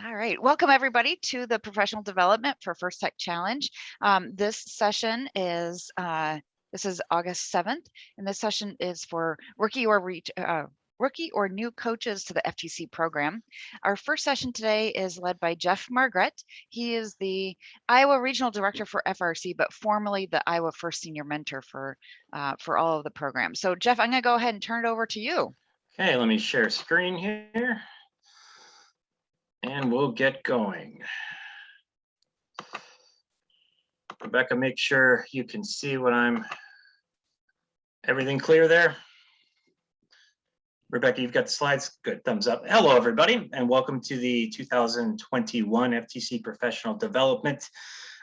All right, welcome everybody to the Professional Development for First Tech Challenge. This session is August 7th, and this session is for rookie or new coaches to the FTC program. Our first session today is led by Jeff Margrett. He is the Iowa Regional Director for FRC, but formerly the Iowa First Senior Mentor for all of the programs. So Jeff, I'm gonna go ahead and turn it over to you. Okay, let me share screen here. And we'll get going. Rebecca, make sure you can see what everything clear there? Rebecca, you've got the slides. Good, thumbs up. Hello, everybody, and welcome to the 2021 FTC Professional Development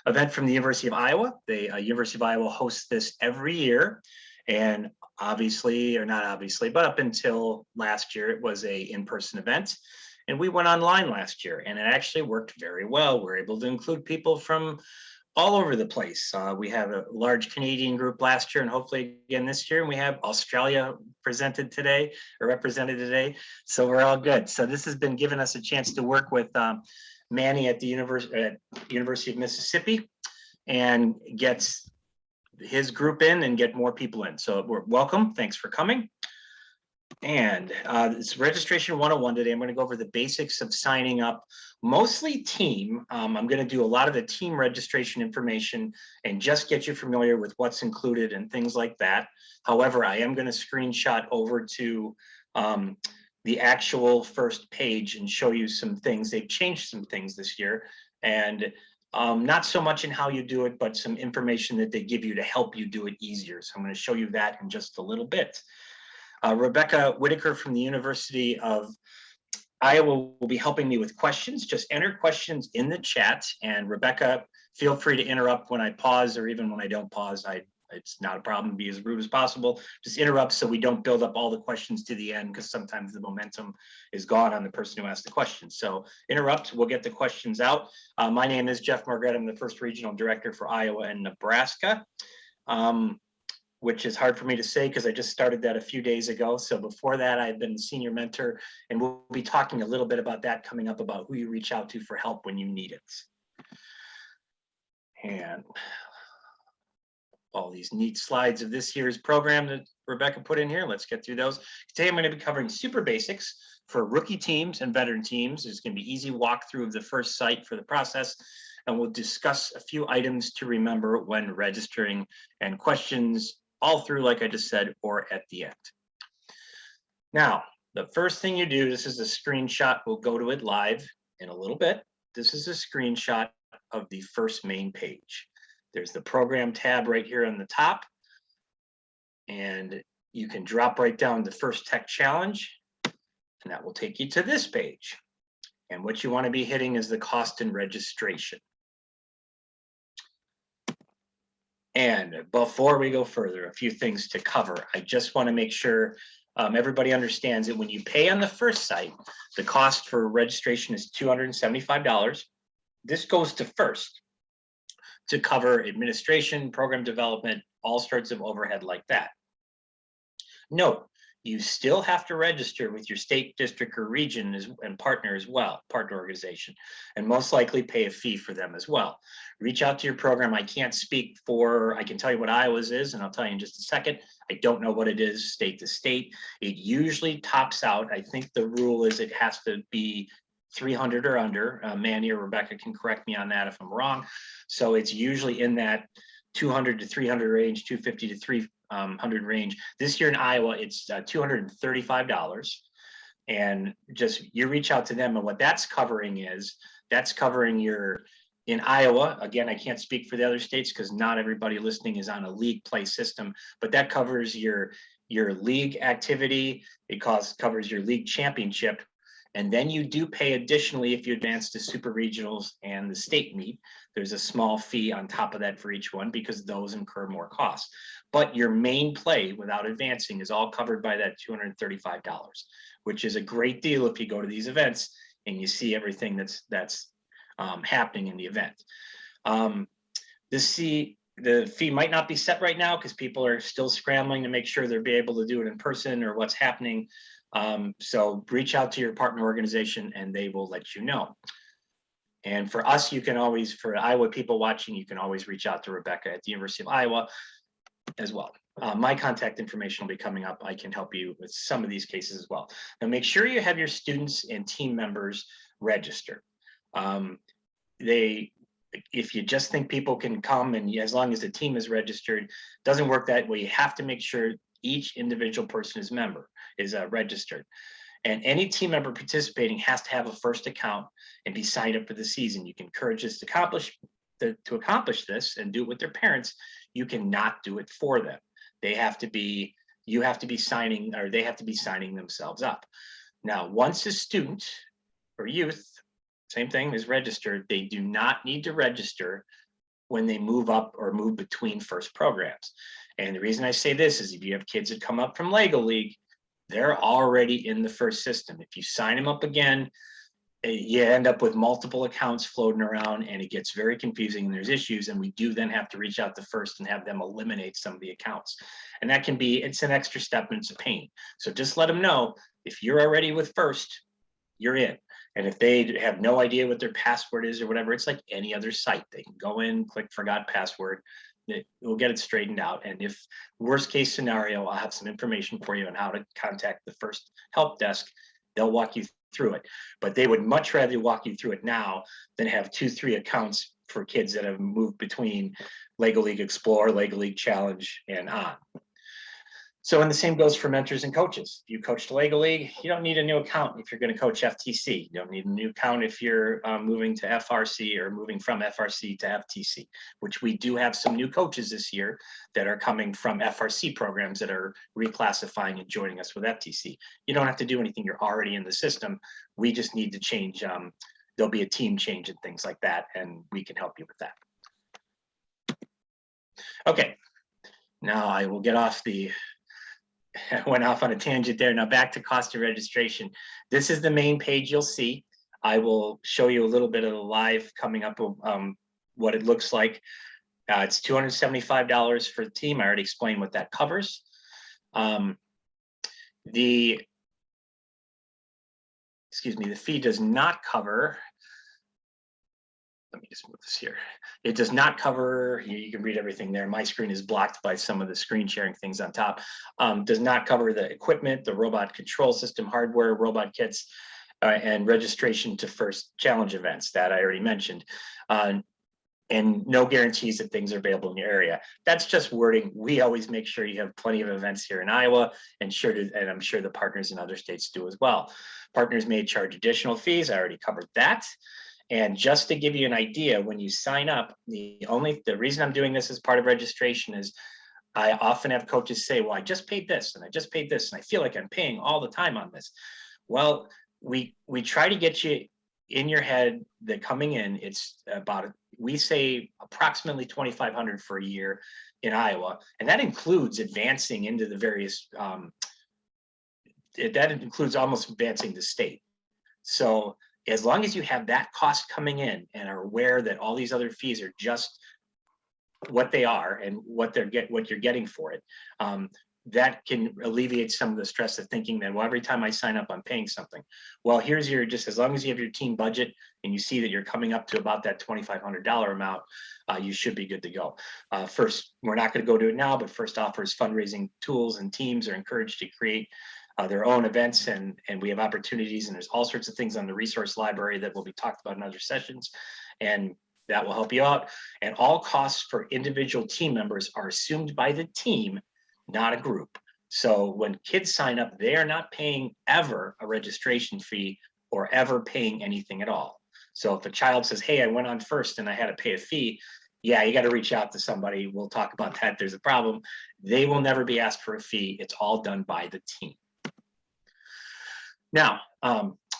event from the University of Iowa. The University of Iowa hosts this every year. And obviously, or not obviously, but up until last year, it was a in-person event. And we went online last year, and it actually worked very well. We're able to include people from all over the place. We have a large Canadian group last year, and hopefully again this year. And we have Australia represented today. So we're all good. So this has been giving us a chance to work with Manny at the University of Mississippi and get his group in and get more people in. So we're welcome. Thanks for coming. And it's registration 101 today. I'm going to go over the basics of signing up, mostly team. I'm going to do a lot of the team registration information and just get you familiar with what's included and things like that. However, I am going to screenshot over to the actual first page and show you some things. They've changed some things this year, and not so much in how you do it, but some information that they give you to help you do it easier. So I'm going to show you that in just a little bit. Rebecca Whitaker from the University of Iowa will be helping me with questions. Just enter questions in the chat, and Rebecca, feel free to interrupt when I pause, or even when I don't pause. It's not a problem. Be as rude as possible. Just interrupt so we don't build up all the questions to the end, because sometimes the momentum is gone on the person who asked the question. So interrupt, we'll get the questions out. My name is Jeff Margrett. I'm the first regional director for Iowa and Nebraska. Which is hard for me to say because I just started that a few days ago. So before that, I had been a senior mentor, and we'll be talking a little bit about that coming up, about who you reach out to for help when you need it. And all these neat slides of this year's program that Rebecca put in here. Let's get through those. Today, I'm going to be covering super basics for rookie teams and veteran teams. There's going to be easy walkthrough of the first site for the process. And we'll discuss a few items to remember when registering, and questions all through, like I just said, or at the end. Now, the first thing you do, this is a screenshot. We'll go to it live in a little bit. This is a screenshot of the first main page. There's the program tab right here on the top, and you can drop right down to First Tech Challenge, and that will take you to this page. And what you want to be hitting is the cost and registration. And before we go further, a few things to cover. I just want to make sure everybody understands that when you pay on the first site, the cost for registration is $275. This goes to First to cover administration, program development, all sorts of overhead like that. Note, you still have to register with your state, district, or region and partner as well, partner organization, and most likely pay a fee for them as well. Reach out to your program. I can't speak for, I can tell you what Iowa's is, and I'll tell you in just a second. I don't know what it is state to state. It usually tops out. I think the rule is it has to be 300 or under. Manny or Rebecca can correct me on that if I'm wrong. So it's usually in that 200 to 300 range, 250 to 300 range. This year in Iowa, it's $235. And just you reach out to them, and what that's covering is, that's covering your, in Iowa, again, I can't speak for the other states because not everybody listening is on a league play system, but that covers your league activity. It covers your league championship. And then you do pay additionally if you advance to super regionals and the state meet. There's a small fee on top of that for each one because those incur more costs. But your main play without advancing is all covered by that $235, which is a great deal if you go to these events and you see everything that's happening in the event. The fee might not be set right now because people are still scrambling to make sure they'll be able to do it in person or what's happening. So reach out to your partner organization and they will let you know. And for us, you can always, for Iowa people watching, you can always reach out to Rebecca at the University of Iowa as well. My contact information will be coming up. I can help you with some of these cases as well. Now, make sure you have your students and team members registered. If you just think people can come and as long as the team is registered, doesn't work that way. You have to make sure each individual person is registered. And any team member participating has to have a first account and be signed up for the season. You can encourage us to accomplish this and do it with their parents. You cannot do it for them. You have to be signing, or they have to be signing themselves up. Now, once a student or youth, same thing, is registered, they do not need to register when they move up or move between first programs. And the reason I say this is if you have kids that come up from Lego League, they're already in the first system. If you sign them up again, you end up with multiple accounts floating around and it gets very confusing and there's issues, and we do then have to reach out to first and have them eliminate some of the accounts. And that can be, it's an extra step and it's a pain. So just let them know if you're already with first, you're in. And if they have no idea what their password is or whatever, it's like any other site. They can go in, click forgot password, we'll get it straightened out. And if worst case scenario, I'll have some information for you on how to contact the first help desk. They'll walk you through it, but they would much rather walk you through it now than have 2-3 accounts for kids that have moved between Lego League Explore, Lego League Challenge, and on. So, and the same goes for mentors and coaches. If you coach Lego League, you don't need a new account if you're going to coach FTC. You don't need a new account if you're moving to FRC or moving from FRC to FTC, which we do have some new coaches this year that are coming from FRC programs that are reclassifying and joining us with FTC. You don't have to do anything. You're already in the system. We just need to change. There'll be a team change and things like that, and we can help you with that. Okay, now I will get off I went off on a tangent there. Now back to cost of registration. This is the main page you'll see. I will show you a little bit of the live coming up of what it looks like. It's $275 for the team. I already explained what that covers. The fee does not cover, let me just move this here. It does not cover, you can read everything there. My screen is blocked by some of the screen sharing things on top. Does not cover the equipment, the robot control system, hardware, robot kits, and registration to first challenge events that I already mentioned. And no guarantees that things are available in your area. That's just wording. We always make sure you have plenty of events here in Iowa, and I'm sure the partners in other states do as well. Partners may charge additional fees. I already covered that. And just to give you an idea, when you sign up, the reason I'm doing this as part of registration is I often have coaches say, well, I just paid this and I just paid this and I feel like I'm paying all the time on this. Well, we try to get you in your head that coming in, it's about, we say approximately $2,500 for a year in Iowa. And that includes advancing into the various, that includes almost advancing the state. So as long as you have that cost coming in and are aware that all these other fees are just what they are and what you're getting for it, that can alleviate some of the stress of thinking that, well, every time I sign up, I'm paying something. Well, here's your, just as long as you have your team budget and you see that you're coming up to about that $2,500 amount, you should be good to go. First, we're not going to go to it now, but First offers fundraising tools, and teams are encouraged to create their own events, and we have opportunities, and there's all sorts of things on the resource library that will be talked about in other sessions, and that will help you out. And all costs for individual team members are assumed by the team, not a group. So when kids sign up, they are not paying ever a registration fee or ever paying anything at all. So if a child says, hey, I went on first and I had to pay a fee, yeah, you got to reach out to somebody. We'll talk about that. There's a problem. They will never be asked for a fee. It's all done by the team. Now,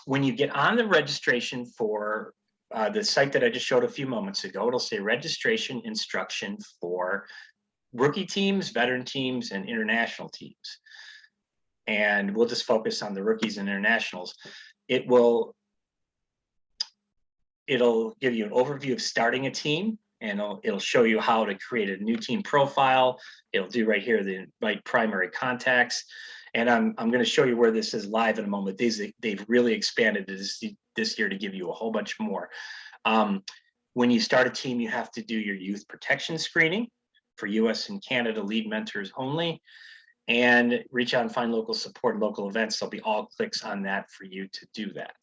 when you get on the registration for the site that I just showed a few moments ago, it'll say registration instruction for rookie teams, veteran teams, and international teams. And we'll just focus on the rookies and internationals. It'll give you an overview of starting a team, and it'll show you how to create a new team profile. It'll do right here the primary contacts. And I'm going to show you where this is live in a moment. They've really expanded this this year to give you a whole bunch more. When you start a team, you have to do your youth protection screening for US and Canada lead mentors only, and reach out and find local support and local events. There'll be all clicks on that for you to do that.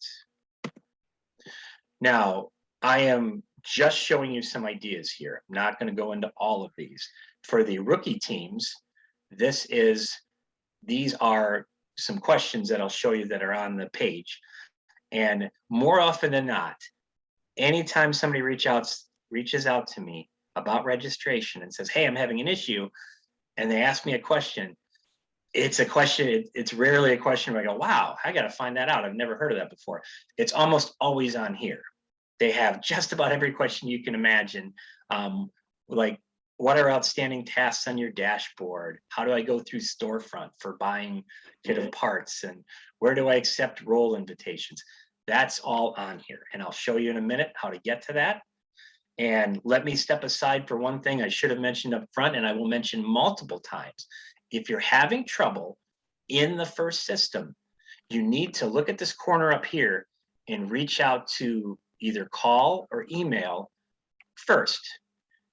Now, I am just showing you some ideas here. I'm not going to go into all of these. For the rookie teams, these are some questions that I'll show you that are on the page. And more often than not, anytime somebody reaches out to me about registration and says, hey, I'm having an issue, and they ask me a question, it's a question, it's rarely a question where I go, wow, I got to find that out. I've never heard of that before. It's almost always on here. They have just about every question you can imagine. Like, what are outstanding tasks on your dashboard? How do I go through storefront for buying kit of parts? And where do I accept role invitations? That's all on here. And I'll show you in a minute how to get to that. And let me step aside for one thing I should have mentioned up front, and I will mention multiple times. If you're having trouble in the first system, you need to look at this corner up here and reach out to either call or email first,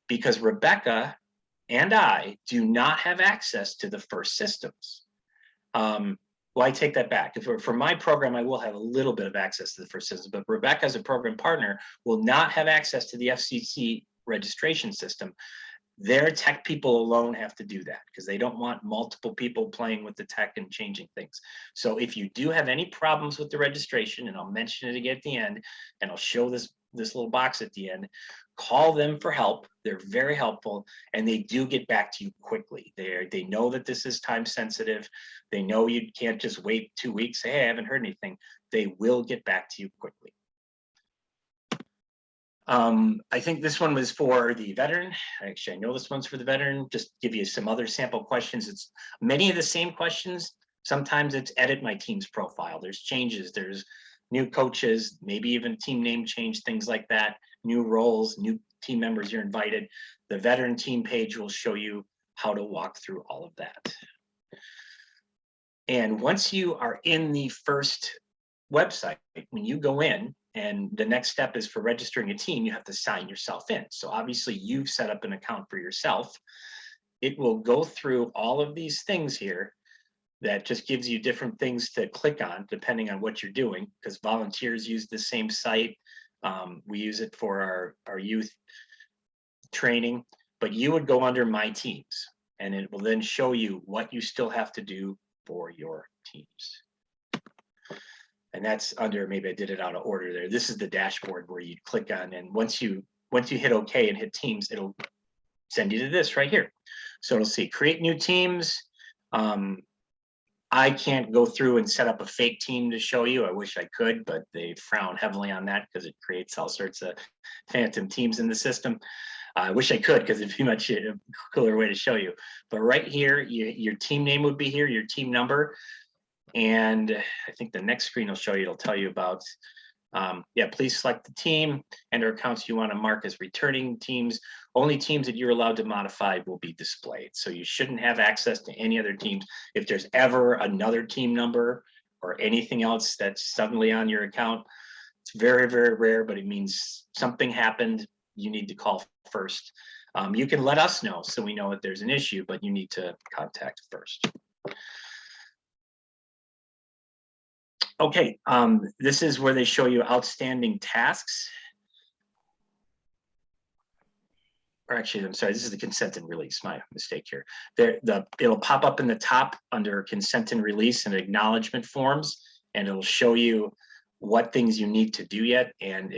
because Rebecca and I do not have access to the first systems. Well, I take that back. For my program, I will have a little bit of access to the first system, but Rebecca, as a program partner, will not have access to the FCC registration system. Their tech people alone have to do that because they don't want multiple people playing with the tech and changing things. So if you do have any problems with the registration, and I'll mention it again at the end, and I'll show this little box at the end, call them for help. They're very helpful, and they do get back to you quickly. They know that this is time sensitive. They know you can't just wait 2 weeks, say, hey, I haven't heard anything. They will get back to you quickly. I think this one was for the veteran. Actually, I know this one's for the veteran. Just give you some other sample questions. It's many of the same questions. Sometimes it's edit my team's profile. There's changes, there's new coaches, maybe even team name change, things like that, new roles, new team members you're invited. The veteran team page will show you how to walk through all of that. And once you are in the first website, when you go in, and the next step is for registering a team, you have to sign yourself in. So obviously you've set up an account for yourself. It will go through all of these things here that just gives you different things to click on depending on what you're doing, because volunteers use the same site. We use it for our youth training, but you would go under my teams, and it will then show you what you still have to do for your teams. And that's under, maybe I did it out of order there. This is the dashboard where you click on, and once you hit OK and hit teams, it'll send you to this right here. So it'll see create new teams. I can't go through and set up a fake team to show you. I wish I could, but they frown heavily on that because it creates all sorts of phantom teams in the system. I wish I could, because it'd be much a cooler way to show you. But right here, your team name would be here, your team number. And I think the next screen will show you, it'll tell you about, yeah, please select the team and or accounts you want to mark as returning teams. Only teams that you're allowed to modify will be displayed. So you shouldn't have access to any other teams. If there's ever another team number or anything else that's suddenly on your account, it's very, very rare, but it means something happened. You need to call first. You can let us know so we know that there's an issue, but you need to contact first. Okay, this is where they show you outstanding tasks. Or actually, I'm sorry, this is the consent and release, my mistake here. It'll pop up in the top under consent and release and acknowledgement forms, and it'll show you what things you need to do yet, and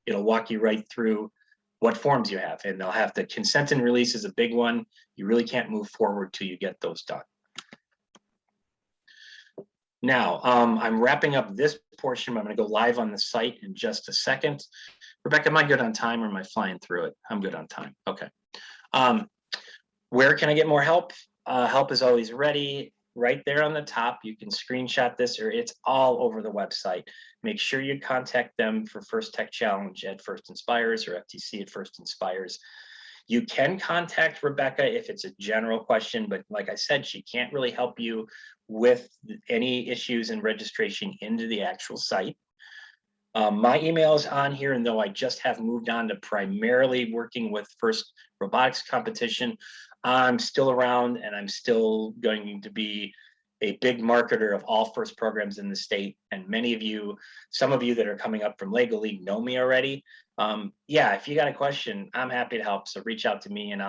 it'll walk you right through what forms you have. And they'll have the consent and release is a big one. You really can't move forward till you get those done. Now, I'm wrapping up this portion. I'm going to go live on the site in just a second. Rebecca, am I good on time or am I flying through it? I'm good on time. Okay. Where can I get more help? Help is always ready. Right there on the top, you can screenshot this, or it's all over the website. Make sure you contact them for First Tech Challenge at First Inspires or FTC at First Inspires. You can contact Rebecca if it's a general question, but like I said, she can't really help you with any issues in registration into the actual site. My email is on here, and though I just have moved on to primarily working with FIRST robotics competition, I'm still around, and I'm still going to be a big marketer of all FIRST programs in the state. And many of you, some of you that are coming up from Lego League know me already. Yeah, if you got a question, I'm happy to help. So reach out to me, and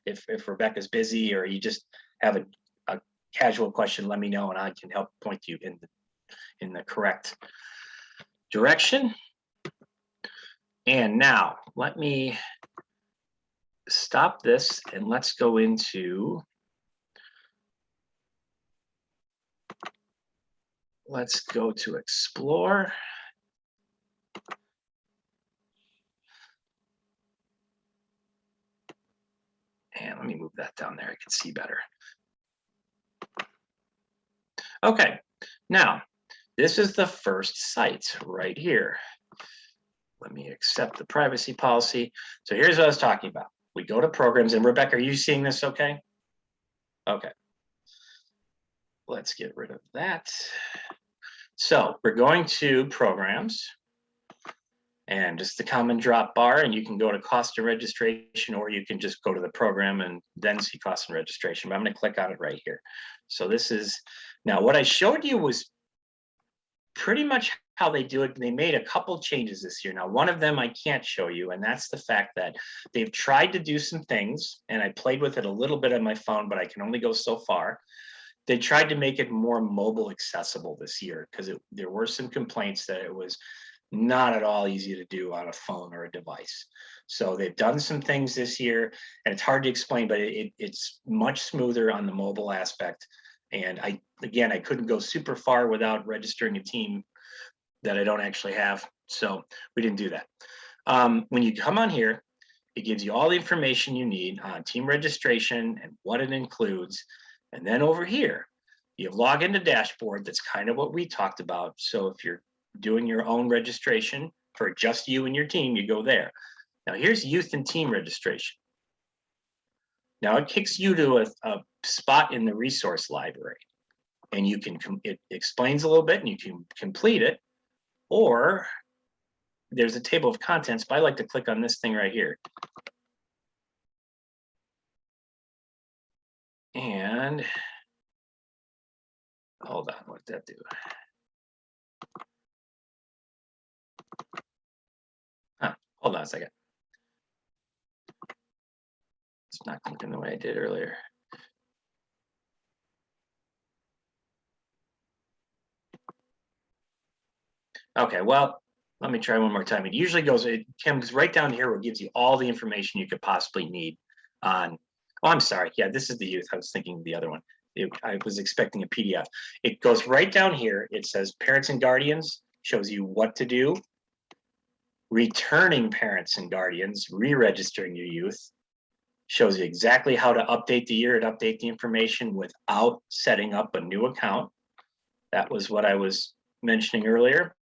if Rebecca's busy or you just have a casual question, let me know, and I can help point you in the correct direction. And now let me stop this and let's go into, let's go to explore. And let me move that down there, I can see better. Okay, now this is the first site right here. Let me accept the privacy policy. So here's what I was talking about. We go to programs, and Rebecca, are you seeing this okay? Okay. Let's get rid of that. So we're going to programs and just the common drop bar, and you can go to cost of registration, or you can just go to the program and then see cost of registration. But I'm going to click on it right here. So this is, now what I showed you was pretty much how they do it. They made a couple changes this year. Now, one of them I can't show you, and that's the fact that they've tried to do some things, and I played with it a little bit on my phone, but I can only go so far. They tried to make it more mobile accessible this year because there were some complaints that it was not at all easy to do on a phone or a device. So they've done some things this year, and it's hard to explain, but it's much smoother on the mobile aspect. And I couldn't go super far without registering a team that I don't actually have. So we didn't do that. When you come on here, it gives you all the information you need on team registration and what it includes. And then over here, you log into dashboard. That's kind of what we talked about. So if you're doing your own registration for just you and your team, you go there. Now here's youth and team registration. Now it kicks you to a spot in the resource library, and you can, it explains a little bit and you can complete it, or there's a table of contents, but I like to click on this thing right here. And hold on, what did that do? Hold on a second. It's not clicking the way I did earlier. Okay, well, let me try one more time. It comes right down here where it gives you all the information you could possibly need on, oh, I'm sorry. Yeah, this is the youth. I was thinking the other one. I was expecting a PDF. It goes right down here. It says parents and guardians, shows you what to do. Returning parents and guardians, re-registering your youth, shows you exactly how to update the year and update the information without setting up a new account. That was what I was mentioning earlier.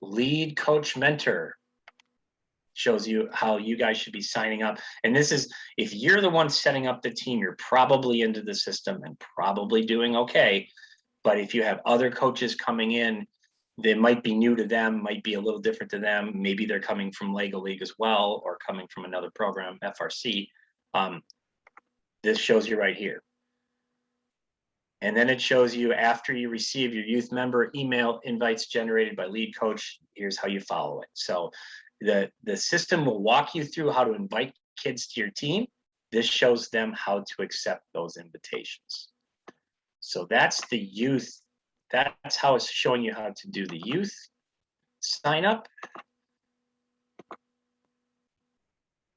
Lead coach mentor shows you how you guys should be signing up. And this is, if you're the one setting up the team, you're probably into the system and probably doing okay. But if you have other coaches coming in, they might be new to them, might be a little different to them. Maybe they're coming from Lego League as well, or coming from another program, FRC. This shows you right here. And then it shows you after you receive your youth member email invites generated by lead coach, here's how you follow it. So the system will walk you through how to invite kids to your team. This shows them how to accept those invitations. So that's the youth. That's how it's showing you how to do the youth sign up.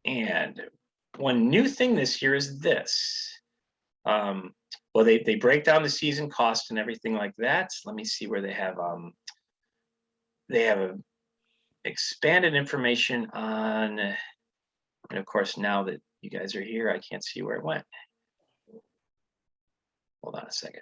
And one new thing this year is this. Well, they break down the season cost and everything like that. Let me see where they have expanded information on, and of course, now that you guys are here, I can't see where it went. Hold on a second.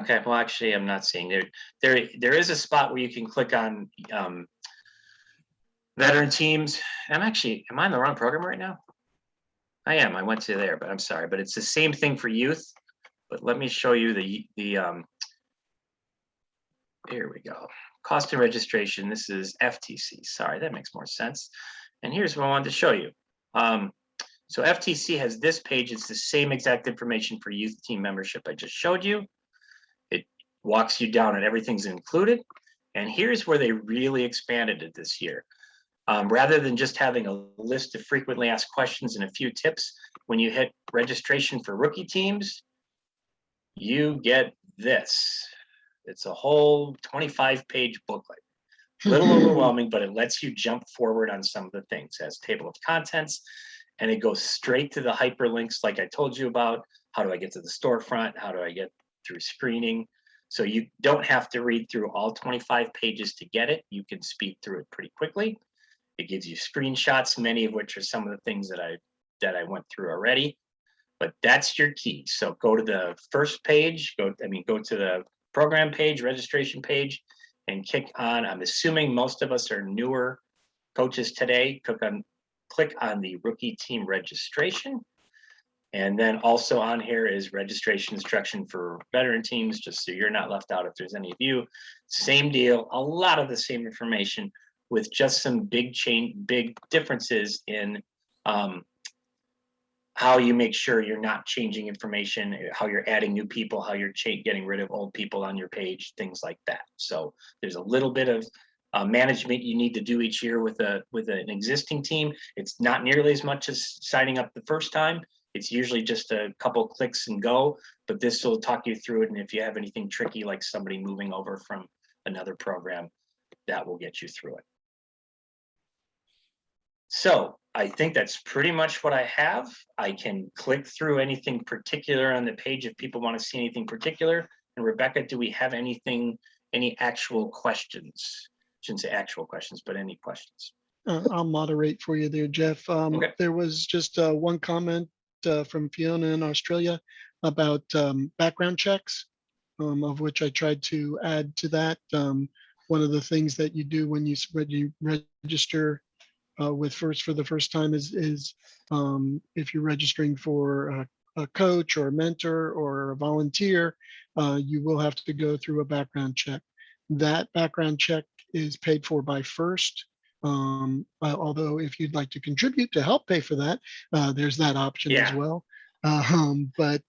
Okay, well, actually, I'm not seeing there is a spot where you can click on Veteran teams. Am I in the wrong program right now? I am. I went to there, but I'm sorry. But it's the same thing for youth. But let me show you here we go. Cost and registration. This is FTC. Sorry, that makes more sense. And here's what I wanted to show you. So FTC has this page. It's the same exact information for youth team membership I just showed you. It walks you down and everything's included. And here's where they really expanded it this year. Rather than just having a list of frequently asked questions and a few tips, when you hit registration for rookie teams, you get this. It's a whole 25-page booklet. A little overwhelming, but it lets you jump forward on some of the things. It has table of contents, and it goes straight to the hyperlinks like I told you about. How do I get to the storefront? How do I get through screening? So you don't have to read through all 25 pages to get it. You can speed through it pretty quickly. It gives you screenshots, many of which are some of the things that I went through already. But that's your key. So go to the first page, go to the program page, registration page, and click on, I'm assuming most of us are newer coaches today, click on the rookie team registration. And then also on here is registration instruction for veteran teams, just so you're not left out if there's any of you. Same deal, a lot of the same information with just some big differences in how you make sure you're not changing information, how you're adding new people, how you're getting rid of old people on your page, things like that. So there's a little bit of management you need to do each year with an existing team. It's not nearly as much as signing up the first time. It's usually just a couple clicks and go, but this will talk you through it. And if you have anything tricky, like somebody moving over from another program, that will get you through it. So I think that's pretty much what I have. I can click through anything particular on the page if people want to see anything particular. And Rebecca, do we have any actual questions? Shouldn't say actual questions, but any questions? I'll moderate for you there, Jeff. Okay. There was just one comment from Fiona in Australia about background checks, of which I tried to add to that. One of the things that you do when you register for the first time is if you're registering for a coach or a mentor or a volunteer, you will have to go through a background check. That background check is paid for by First. Although if you'd like to contribute to help pay for that, there's that option as well. But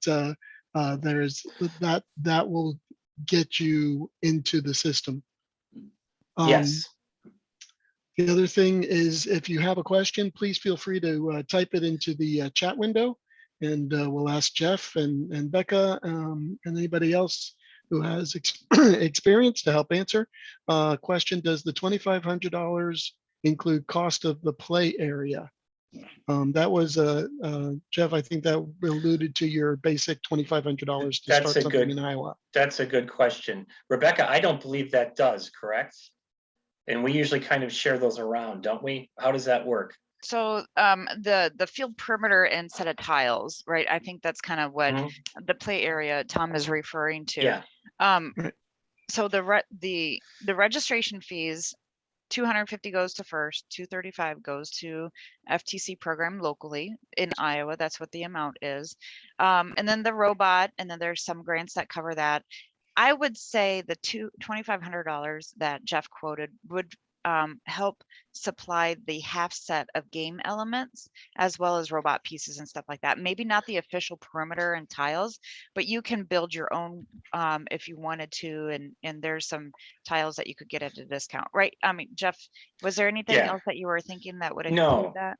there's that will get you into the system. Yes. The other thing is, if you have a question, please feel free to type it into the chat window, and we'll ask Jeff and Becca and anybody else who has experience to help answer. Question: does the $2,500 include cost of the play area? That was Jeff. I think that alluded to your basic $2,500 to start something in Iowa. That's a good question, Rebecca. I don't believe that does. Correct. And we usually kind of share those around, don't we? How does that work? So the field perimeter and set of tiles, right? I think that's kind of what the play area Tom is referring to. Yeah. So the registration fees, $250 goes to First, $235 goes to FTC program locally in Iowa. That's what the amount is. And then the robot, and then there's some grants that cover that. I would say the $2,500 that Jeff quoted would help supply the half set of game elements as well as robot pieces and stuff like that. Maybe not the official perimeter and tiles, but you can build your own if you wanted to, and there's some tiles that you could get at a discount, right? I mean, Jeff, was there anything else that you were thinking that would include that?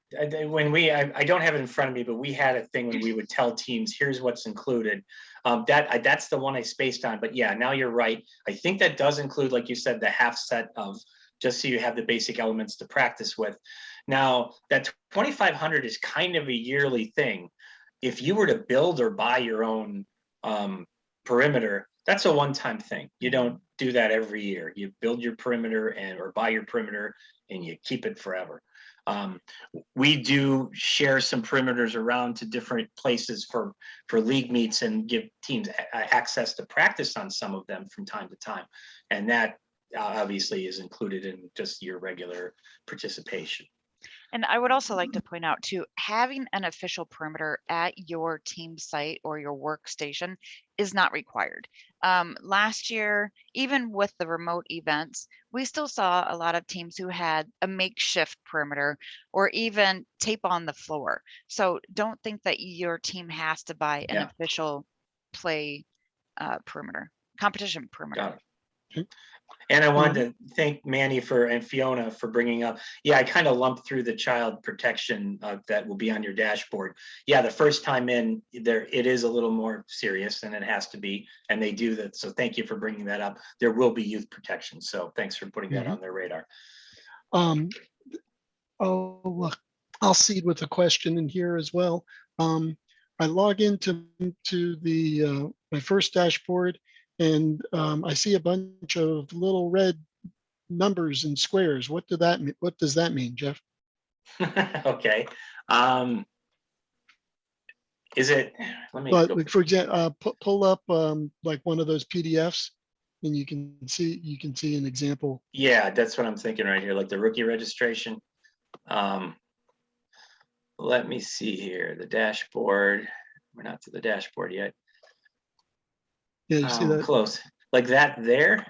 When I don't have it in front of me, but we had a thing when we would tell teams, here's what's included. That's the one I spaced on, but yeah, now you're right. I think that does include, like you said, the half set of, just so you have the basic elements to practice with. Now, that $2,500 is kind of a yearly thing. If you were to build or buy your own perimeter, that's a one-time thing. You don't do that every year. You build your perimeter or buy your perimeter and you keep it forever. We do share some perimeters around to different places for league meets and give teams access to practice on some of them from time to time. And that obviously is included in just your regular participation. And I would also like to point out too, having an official perimeter at your team site or your workstation is not required. Last year, even with the remote events, we still saw a lot of teams who had a makeshift perimeter or even tape on the floor. So don't think that your team has to buy an Yeah. official play perimeter, competition perimeter. Got it. And I wanted to thank Manny and Fiona for bringing up. Yeah, I kind of lumped through the child protection that will be on your dashboard. Yeah, the first time in there, it is a little more serious, and it has to be, and they do that. So thank you for bringing that up. There will be youth protection. So thanks for putting that on their radar. I'll seed with a question in here as well. I log into the my first dashboard, and I see a bunch of little red numbers and squares. What does that mean, Jeff? Okay. Is it? Let me. But for example, pull up like one of those PDFs, and you can see an example. Yeah, that's what I'm thinking right here, like the rookie registration. Let me see here, the dashboard. We're not to the dashboard yet. Yeah, you see that? Close, like that there.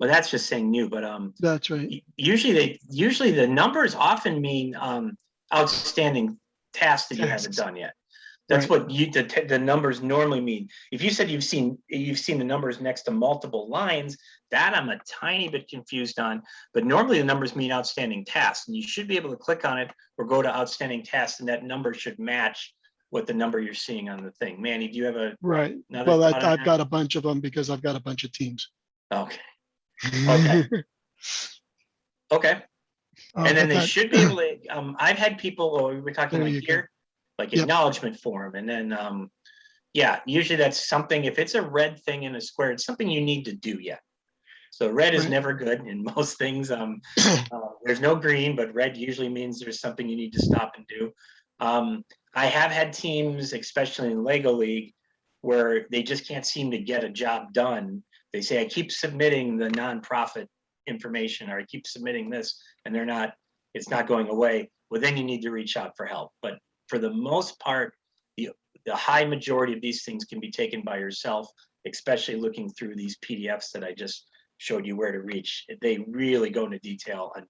Well, that's just saying new, but that's right. Usually the numbers often mean outstanding tasks that you haven't done yet. That's right. What the numbers normally mean. If you said you've seen the numbers next to multiple lines, that I'm a tiny bit confused on. But normally the numbers mean outstanding tasks, and you should be able to click on it or go to outstanding tasks, and that number should match what the number you're seeing on the thing. Manny, do you have a right? Well, I've got a bunch of them because I've got a bunch of teams. Okay. Okay. Okay. And then they should be able to. I've had people. We were talking like here. Like acknowledgement form, and then yeah, usually that's something. If it's a red thing in a square, it's something you need to do yet. So red is never good in most things. There's no green, but red usually means there's something you need to stop and do. I have had teams, especially in Lego League, where they just can't seem to get a job done. They say, I keep submitting the nonprofit information, or I keep submitting this, and it's not going away. Well, then you need to reach out for help. But for the most part, the high majority of these things can be taken by yourself, especially looking through these PDFs that I just showed you where to reach. They really go into detail on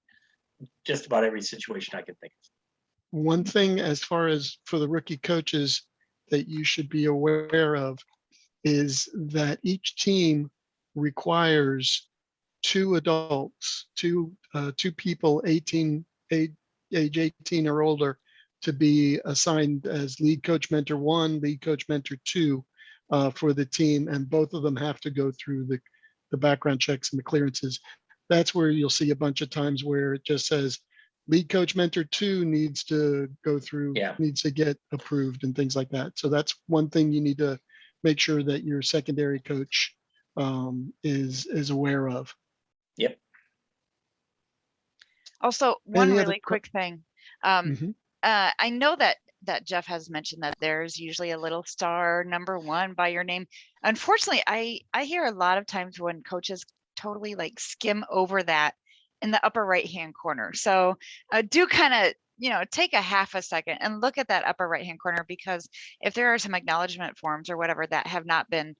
just about every situation I can think of. One thing as far as for the rookie coaches that you should be aware of is that each team requires two adults, two people age 18 or older, to be assigned as lead coach mentor 1, lead coach mentor 2 for the team, and both of them have to go through the background checks and the clearances. That's where you'll see a bunch of times where it just says lead coach mentor 2 needs to go through, needs to get approved and things like that. So that's one thing you need to make sure that your secondary coach is aware of. Yep. Also, one really quick thing. I know that Jeff has mentioned that there's usually a little star number 1 by your name. Unfortunately, I hear a lot of times when coaches totally like skim over that in the upper right hand corner. So do kind of take a half a second and look at that upper right hand corner, because if there are some acknowledgement forms or whatever that have not been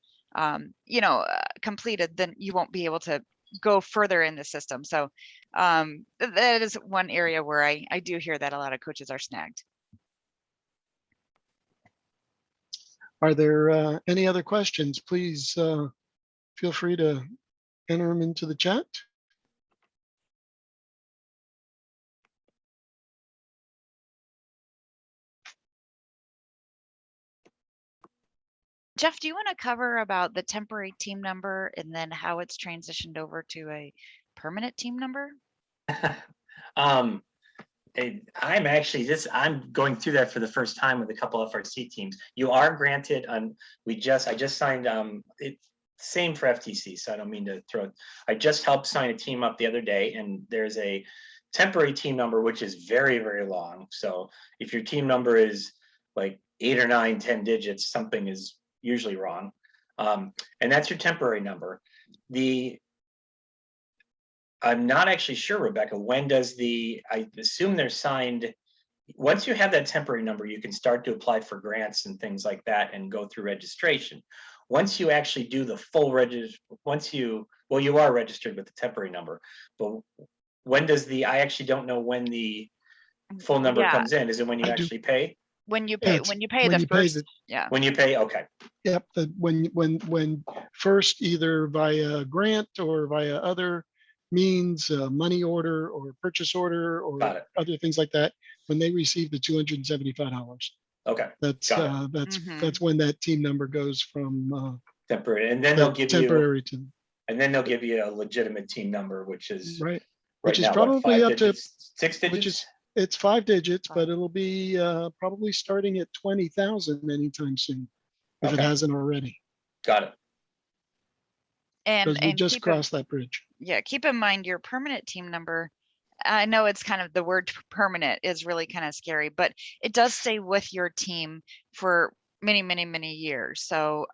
completed, then you won't be able to go further in the system. So that is one area where I do hear that a lot of coaches are snagged. Are there any other questions? Please feel free to enter them into the chat. Jeff, do you want to cover about the temporary team number and then how it's transitioned over to a permanent team number? I'm going through that for the first time with a couple of FRC teams. You are granted I just signed same for FTC, so I don't mean to throw it. I just helped sign a team up the other day, and there's a temporary team number which is very, very long. So if your team number is like 8 or 9, 10 digits, something is usually wrong. And that's your temporary number. I'm not actually sure, Rebecca. When does I assume they're signed. Once you have that temporary number, you can start to apply for grants and things like that and go through registration. Once you actually do the full well, you are registered with the temporary number, but when does I actually don't know when the full number Yeah. comes in. Is it when you I do. actually pay? When you Yeah, pay, it's when you pay when the you pay first, the- yeah. When you pay, okay. Yep, when first either via grant or via other means, money order or purchase order Got or it. other things like that, when they receive the $275, Okay, that's got that's when that team number goes from temporary. And then they'll give you, temporary to and then they'll give you a legitimate team number, which is right, right which is now, what, probably 5 up to digits, 6 digits? which is it's 5 digits, but it'll be probably starting at 20,000 anytime soon, if it Okay. hasn't already, Got it. because we And just keep in, crossed that bridge. yeah, keep in mind your permanent team number. I know it's kind of, the word permanent is really kind of scary, but it does stay with your team for many, many, many years. So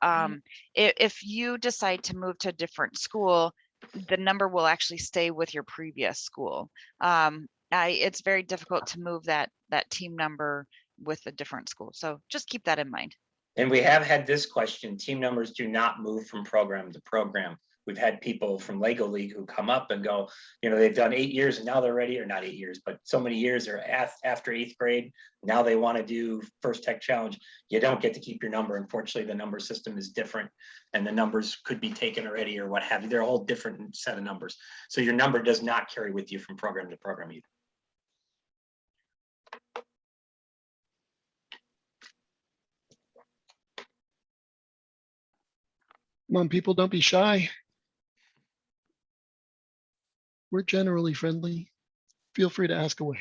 if you decide to move to a different school, the number will actually stay with your previous school. It's very difficult to move that team number with a different school. So just keep that in mind. And we have had this question, team numbers do not move from program to program. We've had people from Lego League who come up and go, they've done 8 years and now they're ready, or not 8 years, but so many years are after 8th grade. Now they want to do First Tech Challenge. You don't get to keep your number. Unfortunately, the number system is different and the numbers could be taken already or what have you. They're a whole different set of numbers. So your number does not carry with you from program to program either. Come on, people, don't be shy. We're generally friendly. Feel free to ask away.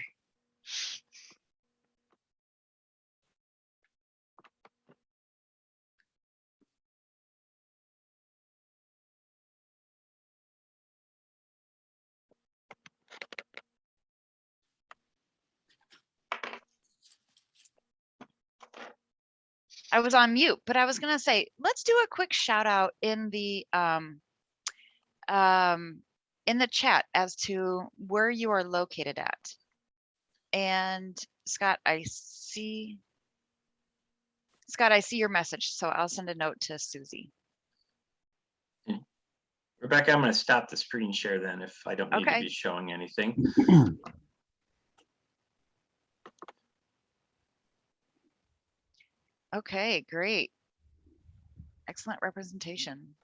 I was on mute, but I was gonna say, let's do a quick shout out in the chat as to where you are located at. And Scott, I see your message, so I'll send a note to Susie. Rebecca, I'm going to stop the screen share then if I don't need to Okay. be showing anything. Okay, great. Excellent representation.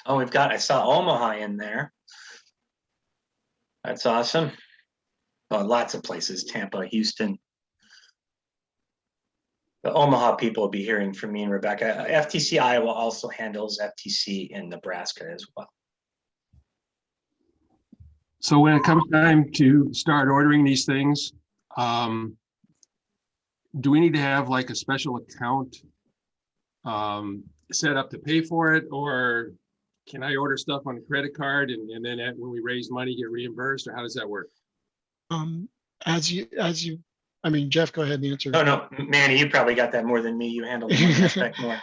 Oh, I saw Omaha in there. That's awesome. Oh, lots of places, Tampa, Houston. The Omaha people will be hearing from me and Rebecca. FTC-Iowa also handles FTC in Nebraska as well. So when it comes time to start ordering these things, do we need to have like a special account set up to pay for it, or can I order stuff on a credit card and then when we raise money get reimbursed, or how does that work? I mean, Jeff, go ahead and answer. No, Manny, you probably got that more than me. You handle the money aspect more.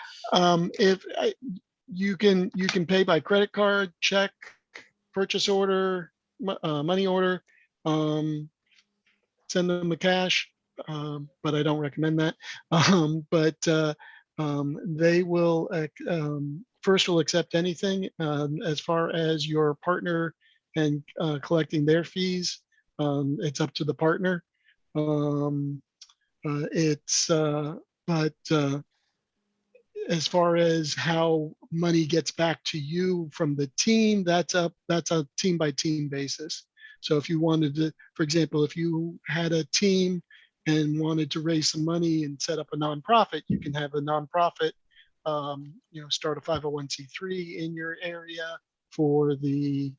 You can pay by credit card, check, purchase order, money order, send them the cash, but I don't recommend that. They will first will accept anything as far as your partner and collecting their fees. It's up to the partner. But as far as how money gets back to you from the team, that's a team by team basis. So if you wanted to, for example, if you had a team and wanted to raise some money and set up a nonprofit, you can have a nonprofit, start a 501c3 in your area for the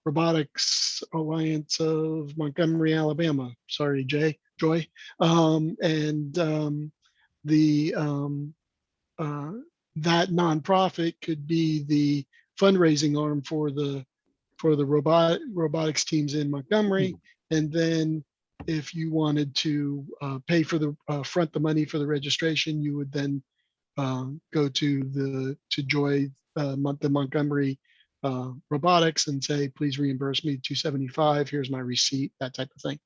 Robotics Alliance of Montgomery, Alabama. Sorry, Joy. That nonprofit could be the fundraising arm for the robotics teams in Montgomery. And then if you wanted to pay for the front the money for the registration, you would then go to Joy, the Montgomery robotics and say, please reimburse me $275. Here's my receipt, that type of thing.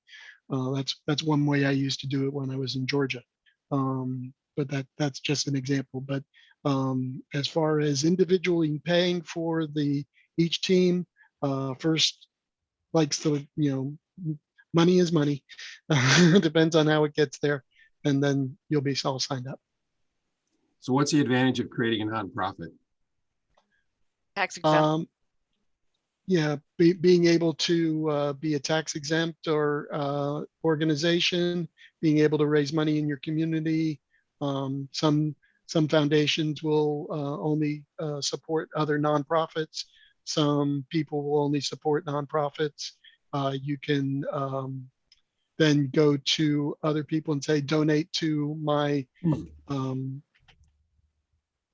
That's one way I used to do it when I was in Georgia. But that's just an example. But as far as individually paying for each team, first likes to, money is money. Depends on how it gets there, and then you'll be all signed up. So what's the advantage of creating a nonprofit? Tax exempt. Yeah, being able to be a tax exempt or organization, being able to raise money in your community. Some foundations will only support other nonprofits. Some people will only support nonprofits. You can then go to other people and say, donate to my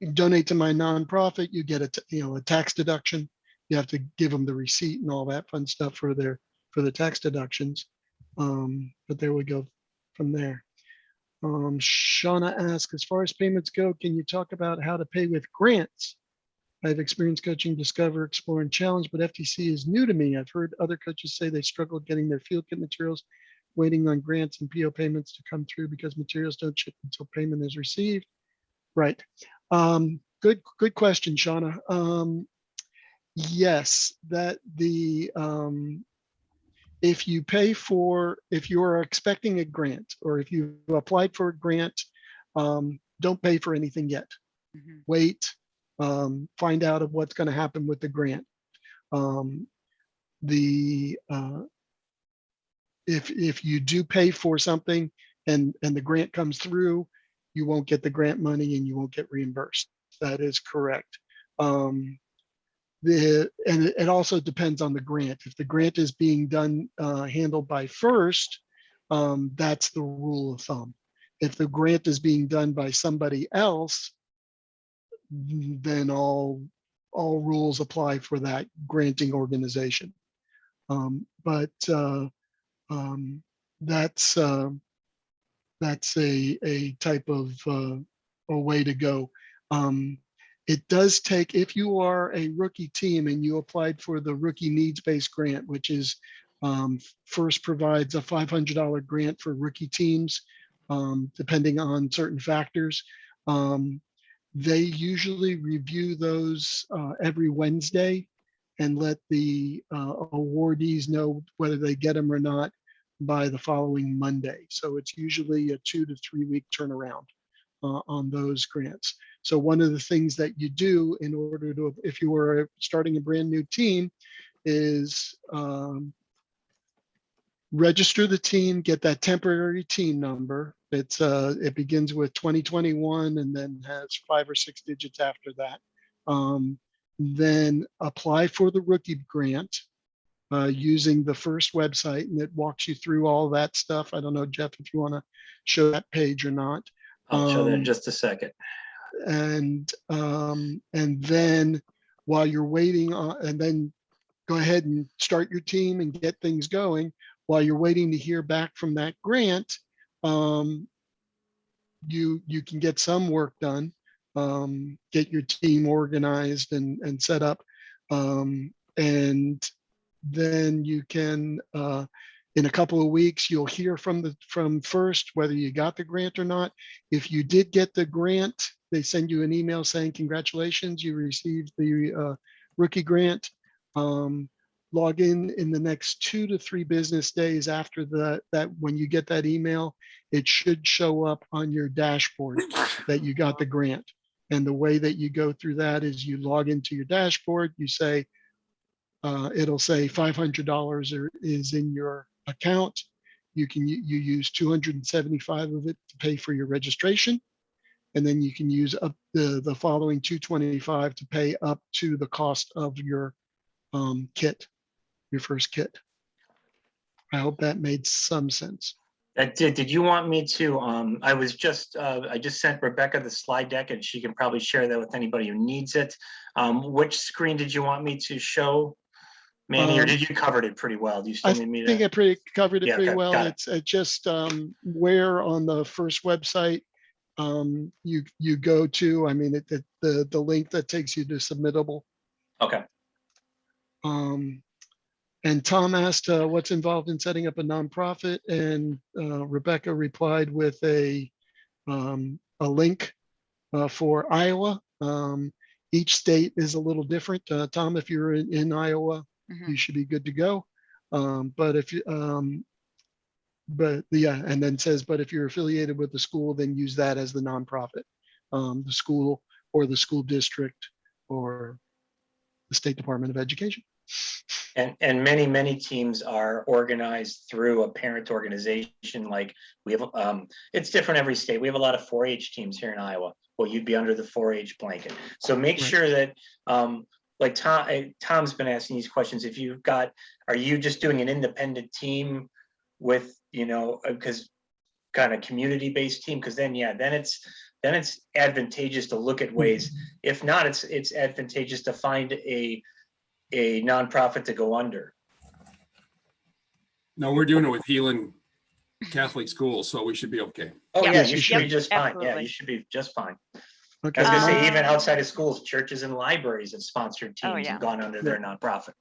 nonprofit. You get a tax deduction. You have to give them the receipt and all that fun stuff for the tax deductions. But there we go from there. Shauna asks, as far as payments go, can you talk about how to pay with grants? I've experienced coaching Discover, Explore, and Challenge, but FTC is new to me. I've heard other coaches say they struggle getting their field kit materials, waiting on grants and PO payments to come through because materials don't ship until payment is received. Right. Good question, Shauna. Yes, that if you are expecting a grant or if you applied for a grant, don't pay for anything yet. Mhm. Wait, find out of what's going to happen with the grant. If you do pay for something and the grant comes through, you won't get the grant money and you won't get reimbursed. That is correct. And it also depends on the grant. If the grant is being done handled by FIRST, that's the rule of thumb. If the grant is being done by somebody else, then all rules apply for that granting organization. But that's a type of a way to go. It does take, if you are a rookie team and you applied for the rookie needs-based grant, which is FIRST provides a $500 grant for rookie teams, depending on certain factors. They usually review those every Wednesday and let the awardees know whether they get them or not by the following Monday. So it's usually a 2 to 3 week turnaround on those grants. So one of the things that you do in order to, if you were starting a brand new team, is register the team, get that temporary team number. It begins with 2021 and then has 5 or 6 digits after that. Then apply for the rookie grant using the FIRST website, and it walks you through all that stuff. I don't know, Jeff, if you want to show that page or not. I'll show that in just a second. And then while you're waiting on, and then go ahead and start your team and get things going. While you're waiting to hear back from that grant, you can get some work done, get your team organized and set up, and then you can, in a couple of weeks, you'll hear from FIRST whether you got the grant or not. If you did get the grant, they send you an email saying, congratulations, you received the rookie grant. Log in the next 2 to 3 business days after that when you get that email, it should show up on your dashboard that you got the grant. And the way that you go through that is you log into your dashboard, you say, it'll say $500 is in your account. You use 275 of it to pay for your registration. And then you can use up the following 225 to pay up to the cost of your kit, your first kit. I hope that made some sense. That did. Did you want me to? I just sent Rebecca the slide deck, and she can probably share that with anybody who needs it. Which screen did you want me to show, Manny, or did you covered it pretty well? Do you still need me to? I think I covered it pretty okay, well. It's just where on the FIRST website you go to. I mean, the link that takes you to submittable. Okay. And Tom asked what's involved in setting up a nonprofit, and Rebecca replied with a link for Iowa. Each state is a little different. Tom, if you're in Iowa, you should be good to go. But if you, but yeah, and then says, but if you're affiliated with the school, then use that as the nonprofit, the school or the school district or the State Department of Education. And many teams are organized through a parent organization. Like we have, it's different every state. We have a lot of 4-H teams here in Iowa. Well, you'd be under the 4-H blanket. So make Right. sure that, like Tom's been asking these questions. If you've got, are you just doing an independent team with, you know, because kind of community-based team? Because then, yeah, then it's advantageous to look at ways. If not, it's advantageous to find a nonprofit to go under. No, we're doing it with Healing Catholic Schools, so we should be okay. Oh, Yeah. yeah, Yes, you you should be should. just fine. Yeah, Absolutely. you should be just fine. Okay. I was gonna say, Um, even outside of schools, churches and libraries have sponsored Oh, teams yeah. and gone under their nonprofit.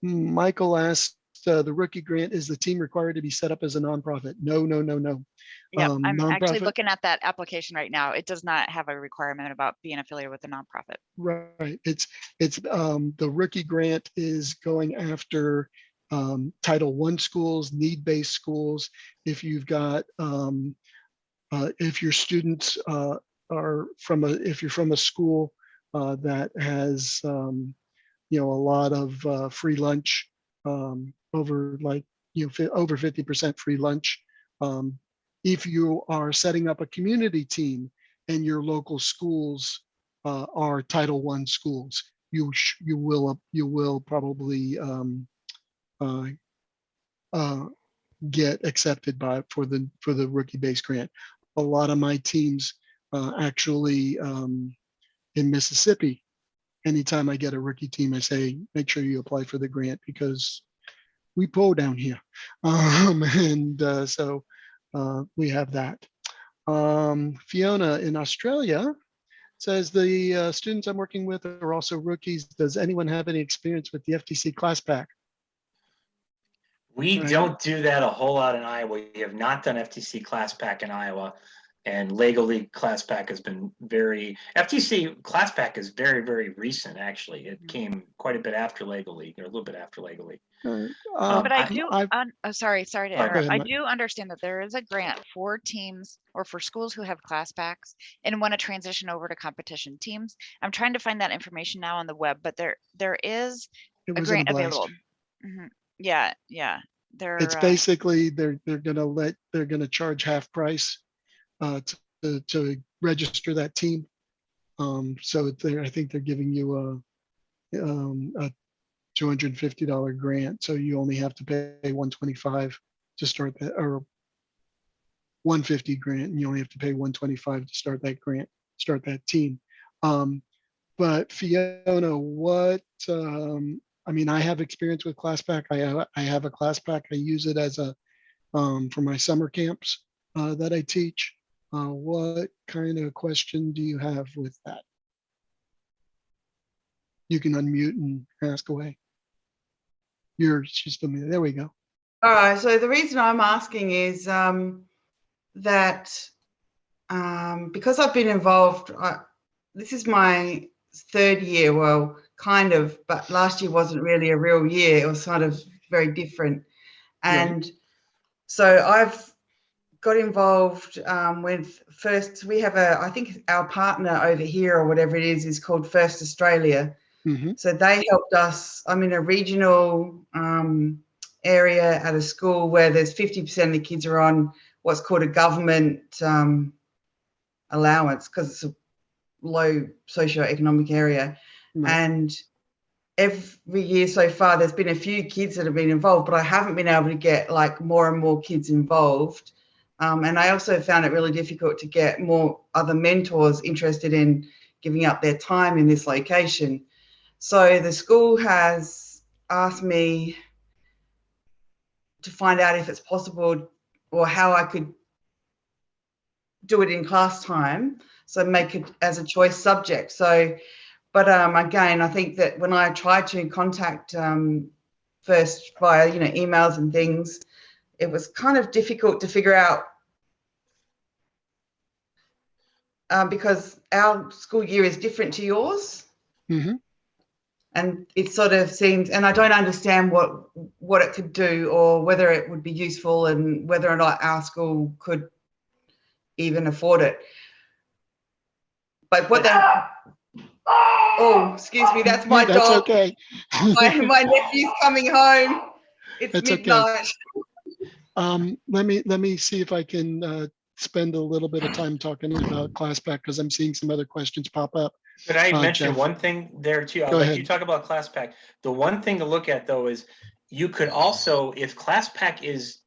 Michael asked, the rookie grant, is the team required to be set up as a nonprofit? No. Yeah, I'm actually Nonprofit, looking at that application right now. It does not have a requirement about being affiliated with a nonprofit. right. It's the rookie grant is going after Title I schools, need-based schools. If you've got, if your students are from if you're from a school that has, you know, a lot of free lunch, over like, you know, over 50% free lunch. If you are setting up a community team and your local schools are Title I schools, you will probably get accepted for the rookie base grant. A lot of my teams actually in Mississippi, anytime I get a rookie team, I say, make sure you apply for the grant because we pull down here. So we have that. Fiona in Australia says the students I'm working with are also rookies. Does anyone have any experience with the FTC class pack? We Right. don't do that a whole lot in Iowa. We have not done FTC class pack in Iowa. And Lego League class pack has been FTC class pack is very recent, actually. It came quite a bit after Lego League, or a little bit after Lego League. But I do, sorry to All right, interrupt. I Mike. do understand that there is a grant for teams or for schools who have class packs and want to transition over to competition teams. I'm trying to find that information now on the web, but there is It a was in grant blast. available. Yeah. It's basically they're gonna charge half price to register that team. So I think they're giving you a $250 grant, so you only have to pay $125 to start that, or $150 grant, and you only have to pay $125 to start that grant, start that team. But Fiona, what? I mean, I have experience with ClassPack. I have a ClassPack. I use it as a for my summer camps that I teach. What kind of question do you have with that? You can unmute and ask away. She's still there. We go. All right. So the reason I'm asking is that because I've been involved, this is my third year, well, kind of, but last year wasn't really a real year. It was kind of very different. And so I've got involved with First, we have I think our partner over here or whatever it is called First Australia. Mm-hmm. So they helped us. I'm in a regional area at a school where there's 50% of the kids are on what's called a government allowance because it's a low socioeconomic area. Right. And every year so far, there's been a few kids that have been involved, but I haven't been able to get like more and more kids involved. And I also found it really difficult to get more other mentors interested in giving up their time in this location. So the school has asked me to find out if it's possible or how I could do it in class time. So make it as a choice subject. So But again, I think that when I tried to contact first via emails and things, it was kind of difficult to figure out because our school year is different to yours. Mm-hmm. And it sort of seems, and I don't understand what it could do or whether it would be useful and whether or not our school could even afford it. But what oh, excuse me, that's my That's dog. okay. My nephew's coming home. It's That's okay. midnight. Let me see if I can spend a little bit of time talking about ClassPack because I'm seeing some other questions pop up. Could I mention Jeff, one thing there too? I'll go let ahead. you talk about ClassPack. The one thing to look at though is you could also, if ClassPack is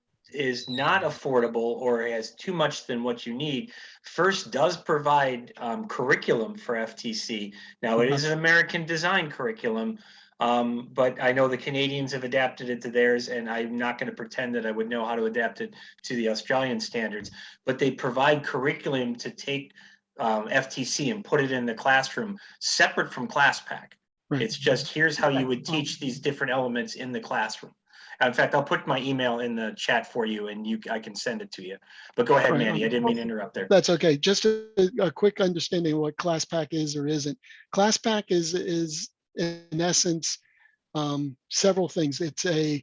not affordable or has too much than what you need, FIRST does provide curriculum for FTC. Now it is an American design curriculum, but I know the Canadians have adapted it to theirs, and I'm not going to pretend that I would know how to adapt it to the Australian standards, but they provide curriculum to take FTC and put it in the classroom separate from ClassPack. Right. It's just, here's how you would teach these different elements in the classroom. In fact, I'll put my email in the chat for you and I can send it to you. But go ahead, right, Manny. I didn't mean to interrupt there. That's okay. Just a quick understanding of what ClassPack is or isn't. ClassPack is in essence several things. It's a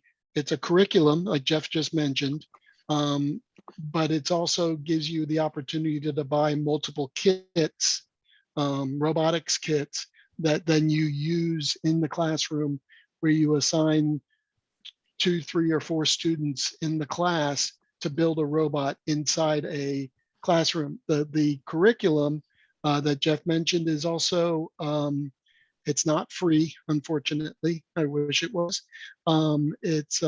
curriculum, like Jeff just mentioned, but it also gives you the opportunity to buy multiple kits, robotics kits that then you use in the classroom, where you assign 2, 3, or 4 students in the class to build a robot inside a classroom. The curriculum that Jeff mentioned is also, it's not free, unfortunately. I wish it was. That's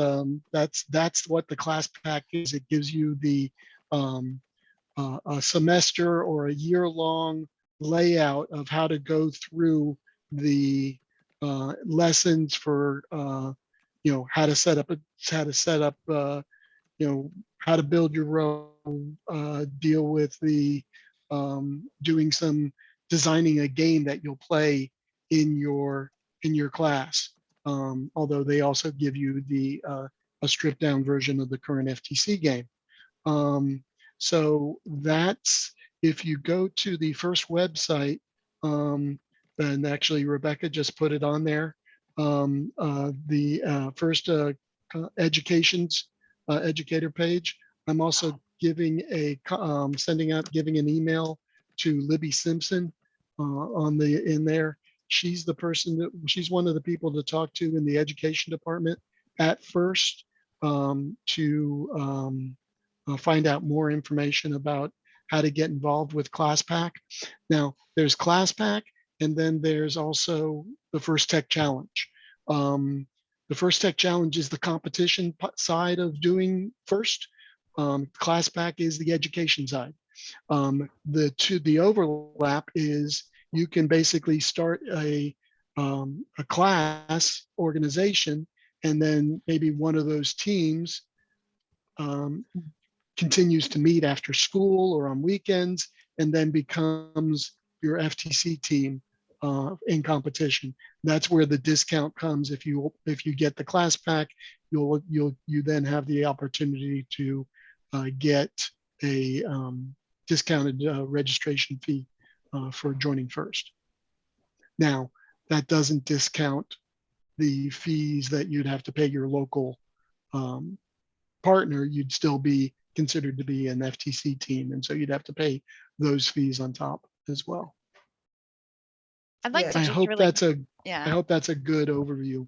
what the ClassPack is. It gives you the a semester or a year-long layout of how to go through the lessons for how to set up how to build your own, deal with the doing some designing a game that you'll play in your class. Although they also give you the a stripped down version of the current FTC game. So that's, if you go to the FIRST website, and actually Rebecca just put it on there, the FIRST education's educator page. I'm also giving giving an email to Libby Simpson in there. She's the person she's one of the people to talk to in the education department at FIRST to find out more information about how to get involved with ClassPack. Now, there's ClassPack, and then there's also the FIRST Tech Challenge. The FIRST Tech Challenge is the competition side of doing FIRST. ClassPack is the education side. The overlap is you can basically start a class organization, and then maybe one of those teams continues to meet after school or on weekends, and then becomes your FTC team in competition. That's where the discount comes. If you get the ClassPack, you then have the opportunity to get a discounted registration fee for joining FIRST. Now, that doesn't discount the fees that you'd have to pay your local partner. You'd still be considered to be an FTC team, and so you'd have to pay those fees on top as well. I'd like to I just hope really, I hope that's a good overview.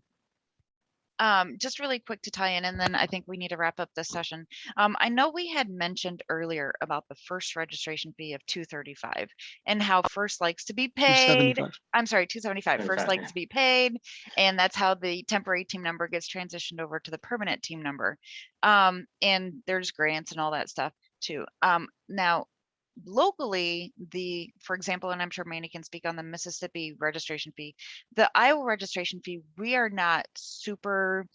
Just really quick to tie in, and then I think we need to wrap up this session. I know we had mentioned earlier about the FIRST registration fee of $235 and how FIRST likes to be paid. I'm sorry, $275. FIRST likes to be paid, and that's how the temporary team number gets transitioned over to the permanent team number. And there's grants and all that stuff too. Now, locally, for example, and I'm sure Manny can speak on the Mississippi registration fee, the Iowa registration fee, we are not super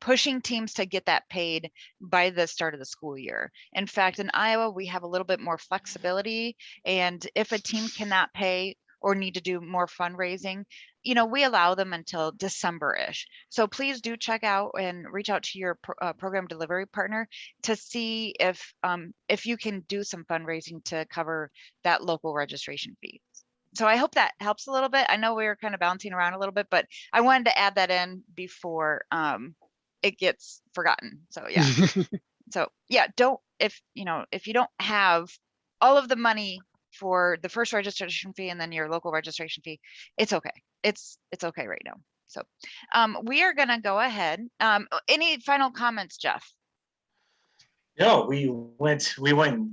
pushing teams to get that paid by the start of the school year. In fact, in Iowa, we have a little bit more flexibility, and if a team cannot pay, or need to do more fundraising, you know, we allow them until December-ish. So please do check out and reach out to your program delivery partner to see if you can do some fundraising to cover that local registration fee. So I hope that helps a little bit. I know we were kind of bouncing around a little bit, but I wanted to add that in before it gets forgotten. So yeah. So yeah, if you don't have all of the money for the first registration fee and then your local registration fee, it's okay. It's okay right now. So we are gonna go ahead. Any final comments, Jeff? No, we went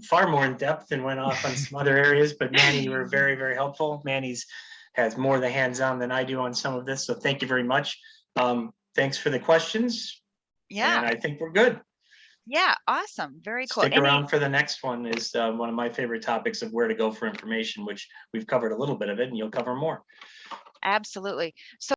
far more in depth and went off on some other areas, but Manny, you were very, very helpful. Manny's has more the hands-on than I do on some of this, so thank you very much. Thanks for the questions. Yeah. And I think we're good. Yeah, awesome. Very cool. Stick around for the next one. Is one of my favorite topics of where to go for information, which we've covered a little bit of it, and you'll cover more. Absolutely. So